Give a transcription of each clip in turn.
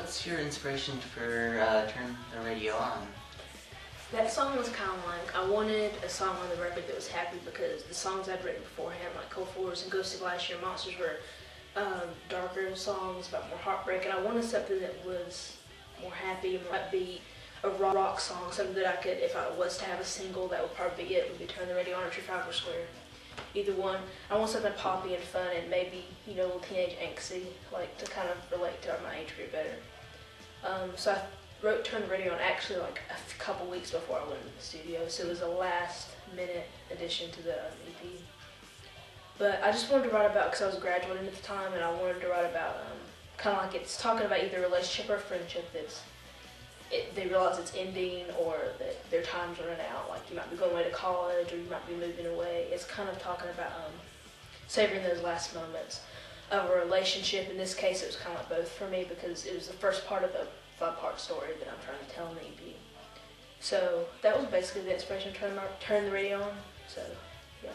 what's your inspiration for Turn the Radio On? That song was kind of like, I wanted a song on the record that was happy because the songs I'd written beforehand, like Cold Floors and Ghost of Last Year Monsters, were darker songs about more heartbreak, and I wanted something that was more happy and might be a rock song, something that I could, if I was to have a single, that would probably be it, would be Turn the Radio On or Trafalgar Square. Either one. I want something poppy and fun and maybe, a little teenage angsty, like to kind of relate to my age group better. So I wrote Turn the Radio On actually like a couple weeks before I went to the studio, so it was a last minute addition to the EP. But I just wanted to write about, because I was graduating at the time, and I wanted to write about kind of like it's talking about either a relationship or a friendship they realize it's ending, or that their time's running out. Like you might be going away to college, or you might be moving away. It's kind of talking about savoring those last moments of a relationship. In this case, it was kind of like both for me, because it was the first part of a 5-part story that I'm trying to tell in the EP. So that was basically the inspiration of Turn the Radio On. So yeah.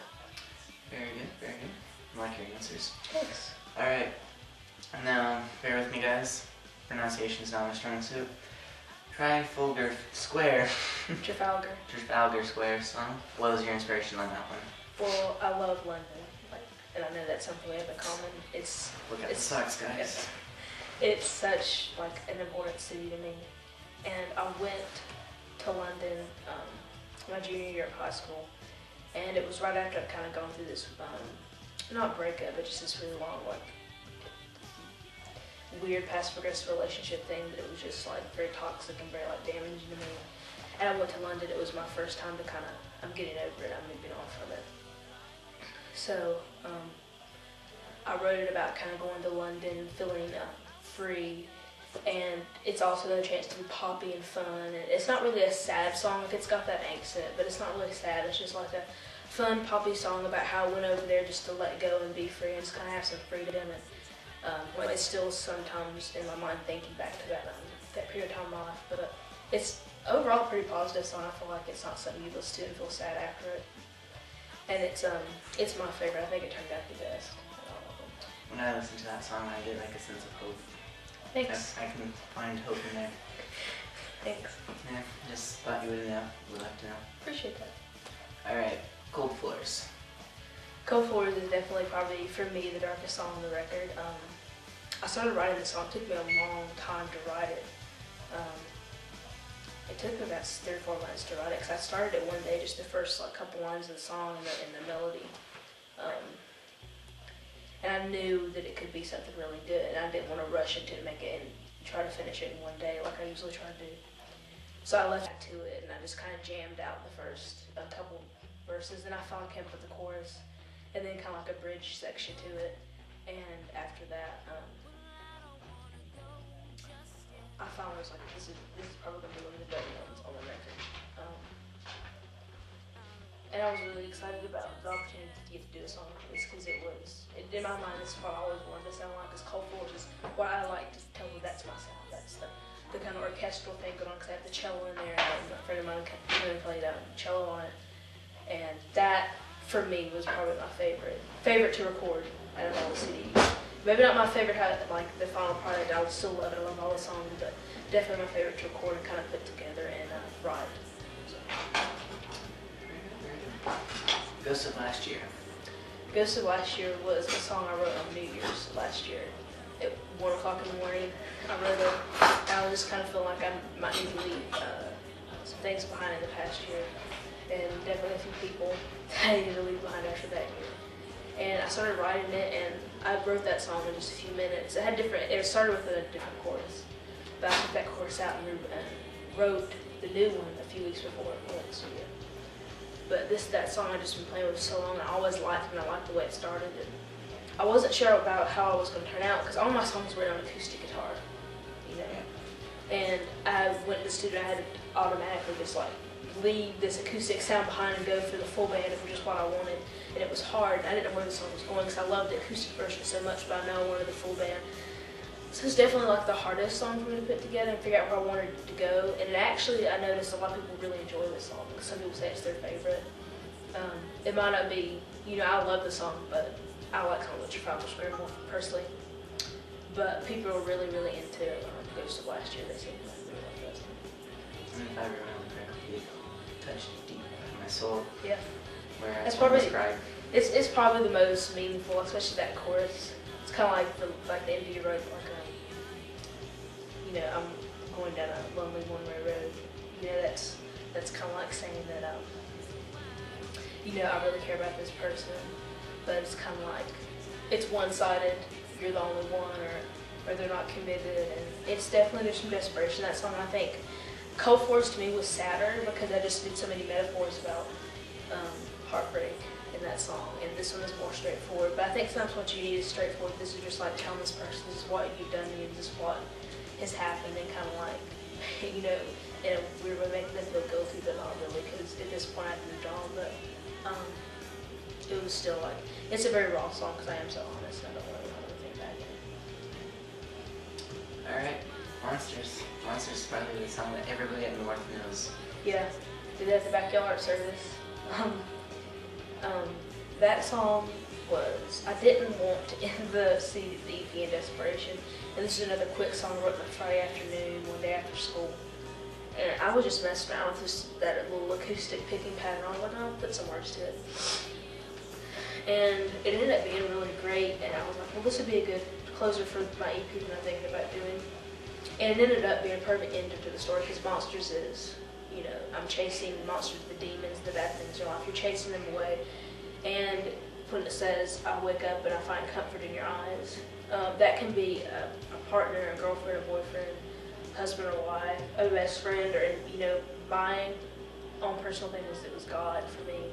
Very good, very good. I like your answers. Thanks. Alright, now bear with me guys. Pronunciation's not my strong suit. Trafalgar Square. Trafalgar Square song. What was your inspiration on that one? Well, I love London, and I know that's something we have in common. Look at the socks, guys. It's such an important city to me, and I went to London my junior year of high school, and it was right after I'd kind of gone through this not breakup, but just this really long weird passive-aggressive relationship thing that it was just very toxic and very damaging to me. And I went to London. It was my first time to I'm getting over it. I'm moving on from it. So I wrote it about kind of going to London, feeling free, and it's also a chance to be poppy and fun. And it's not really a sad song. It's got that angst in it, but it's not really sad. It's just like a fun poppy song about how I went over there just to let go and be free and just kind of have some freedom. And it's still sometimes in my mind thinking back to that period of time in my life, but it's overall a pretty positive song. I feel like it's not something you listen to and feel sad after it, and it's my favorite. I think it turned out the best. When I listened to that song, I get a sense of hope. Thanks. I can find hope in there. Thanks. Yeah, just thought you would know. We'll have to know. Appreciate that. All right, Cold Floors. Cold Floors is definitely probably, for me, the darkest song on the record. I started writing this song. It took me a long time to write it. It took me about 3 or 4 months to write it, because I started it one day, just the first couple lines of the song and the melody. And I knew that it could be something really good, and I didn't want to rush into it and make it and try to finish it in one day like I usually try to do. So I left it to it, and I just kind of jammed out the first couple verses, and I finally came up with the chorus, and then kind of like a bridge section to it. And after that, I finally was like, this is probably going to be one of the better ones on the record. And I was really excited about the opportunity to get to do a song like this, because in my mind, this is what I always wanted to sound like, because Cold Floors is what I like to tell me that's my sound. That's the kind of orchestral thing going on, because I have the cello in there, and a friend of mine really played cello on it. And that, for me, was probably my favorite to record out of all the CDs. Maybe not my favorite, the final product. I would still love it. I love all the songs, but definitely my favorite to record and kind of put together and write. So. Ghost of Last Year. Ghost of Last Year was a song I wrote on New Year's last year. At 1 o'clock in the morning, I wrote it. I was just kind of feeling like I might need to leave some things behind in the past year, and definitely a few people that I needed to leave behind after that year. And I started writing it, and I wrote that song in just a few minutes. It started with a different chorus, but I took that chorus out and wrote the new one a few weeks before I went to the studio. But that song I've just been playing with so long, I always liked it, and I liked the way it started. And I wasn't sure about how it was going to turn out, because all my songs were on acoustic guitar, And I went to the studio, I had to automatically just leave this acoustic sound behind and go for the full band, which is what I wanted. And it was hard. I didn't know where the song was going, because I loved the acoustic version so much, but I know I wanted the full band. So it's definitely the hardest song for me to put together and figure out where I wanted it to go. And actually, I noticed a lot of people really enjoy this song. Some people say it's their favorite. It might not be, I love the song, but I like songs with Trafalgar Square more personally. But people are really, really into Ghost of last year. They said I really like that song. And if I remember correctly, it touched deep in my soul. Yeah. Where I That's probably cried. it's probably the most meaningful, especially that chorus. It's kind of like the end of your road, like I'm going down a lonely one-way road. That's kind of like saying that I really care about this person, but it's kind of like it's one-sided. You're the only one, or they're not committed, and it's definitely there's some desperation in that song. I think Cold Force to me was sadder because I just did so many metaphors about heartbreak in that song, and this one is more straightforward. But I think sometimes what you need is straightforward. This is just like telling this person this is what you've done to me, this is what has happened, and kind of like in a weird way making them feel guilty, but not really, because at this point I've moved on. But it was still like it's a very raw song because I am so honest. I don't really want anything back in. All right, Monsters. Monsters is probably the song that everybody at North knows. Yeah, did that at the backyard service. That song was, I didn't want to end the EP in desperation, and this is another quick song I wrote on a Friday afternoon, one day after school, and I was just messing around with that little acoustic picking pattern. I was like, I'll put some words to it, and it ended up being really great, and I was like, well, this would be a good closer for my EP that I'm thinking about doing, and it ended up being a perfect ending to the story, because Monsters is, I'm chasing monsters, the demons, the bad things in your life. You're chasing them away. And when it says, I wake up and I find comfort in your eyes, that can be a partner, a girlfriend, a boyfriend, husband or wife, a best friend, or, my own personal thing was it was God for me,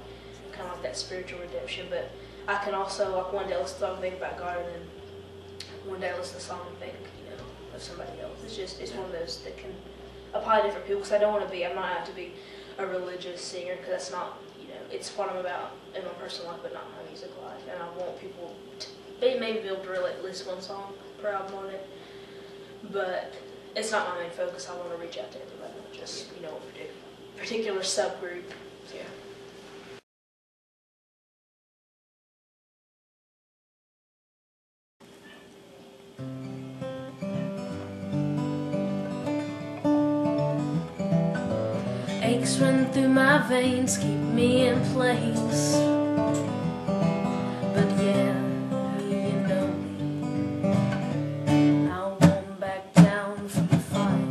kind of like that spiritual redemption. But I can also, like, one day listen to the song and think about God, and then one day listen to the song and think, of somebody else. It's one of those that can apply to different people, because I don't want to be, I'm not have to be a religious singer, because that's not, it's what I'm about in my personal life, but not my music life. And I want people to maybe be able to relate at least one song per album on it, but it's not my main focus. I want to reach out to everybody, not just, a particular subgroup. So, yeah. Aches run through my veins, keep me in place. But yeah, you know me, I won't back down from the fight.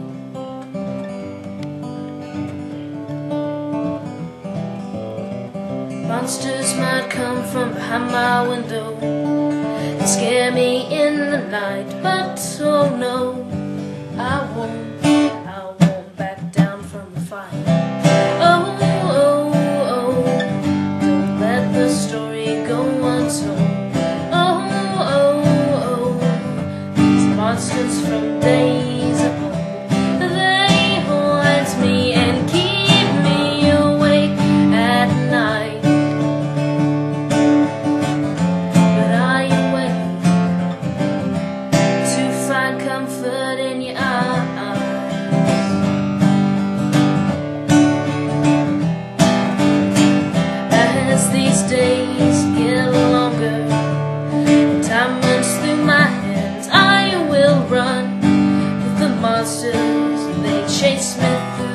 Monsters might come from behind my window and scare me in the night, but oh no, I won't back down from the fight. Monsters from days of old, they haunt me and keep me awake at night. But I awake to find comfort in your eyes. As these days get longer and time runs through my hands, I will run with the monsters, they chase me through